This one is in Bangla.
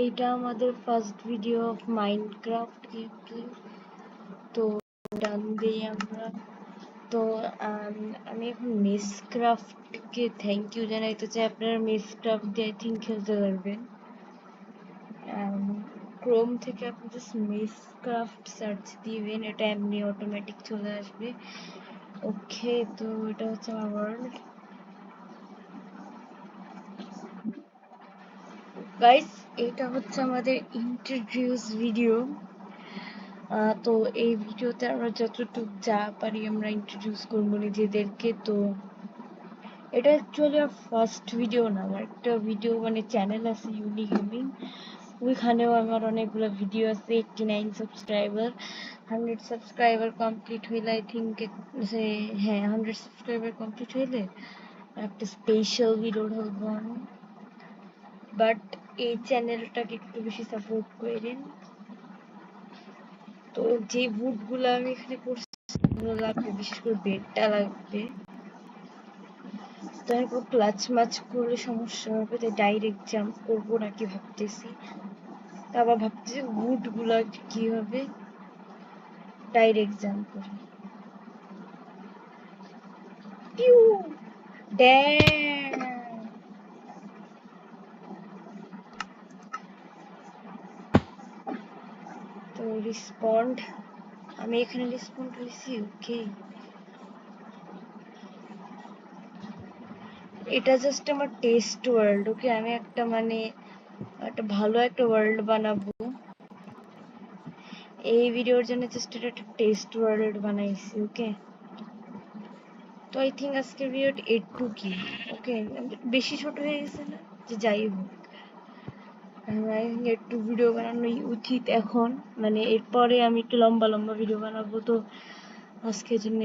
এইটা আমাদের first video of Minecraft game play. তো ডান দিই আমরা। তো আমি এখন মেসক্রাফটকে থ্যাংক ইউ জানাইতে চাই। আপনারা মেসক্রাফট দিয়ে আই থিঙ্ক খেলতে পারবেন। ক্রোম থেকে আপনি জাস্ট মেসক্রাফট সার্চ দিবেন, এটা এমনি অটোমেটিক চলে আসবে। ওকে, তো এটা হচ্ছে আমার ওয়ার্ল্ড। গাইস, এটা হচ্ছে আমাদের ইন্ট্রোডিউস ভিডিও। তো এই ভিডিওতে আমরা যতটুকু যা পারি আমরা ইন্ট্রোডিউস করবো নিজেদেরকে। তো এটা অ্যাকচুয়ালি আমার ফার্স্ট ভিডিও না, আমার একটা ভিডিও মানে চ্যানেল আছে ইউনি গেমিং, ওইখানেও আমার অনেকগুলো ভিডিও আছে। 89 সাবস্ক্রাইবার, 100 সাবস্ক্রাইবার কমপ্লিট হইলে আই থিঙ্ক, হ্যাঁ 100 সাবস্ক্রাইবার কমপ্লিট হইলে একটা স্পেশাল ভিডিও ঢালবো আমি। বাট এই চ্যানেলটাকে একটু বেশি সাপোর্ট করেন। তো যে বুটগুলো আমি এখানে করছি ওগুলো লাগবে, বিশেষ করে বেডটা লাগবে। তো এখন ক্লাচ মাছ করলে সমস্যা হবে, তাই ডাইরেক্ট জাম্প করবো নাকি ভাবতেছি। তা আবার ভাবতেছি বুটগুলো কি হবে, ডাইরেক্ট জাম্প করি। পিউ ড্যাম। তো রিসপন্ড, আমি এখানে রিসপন্ড হয়েছি। ওকে, এটা জাস্ট আমার টেস্ট ওয়ার্ল্ড। ওকে, আমি একটা মানে একটা ভালো একটা ওয়ার্ল্ড বানাবো এই ভিডিওর জন্য, জাস্ট একটা টেস্ট ওয়ার্ল্ড বানাইছি। ওকে, তো আই থিঙ্ক আজকের ভিডিওটা এটুকুই। ওকে, বেশি ছোট হয়ে গেছে না, যে যাই হোক একটু ভিডিও বানানোই উচিত এখন, মানে এরপরে আমি একটু লম্বা লম্বা ভিডিও বানাবো। তো আজকের জন্য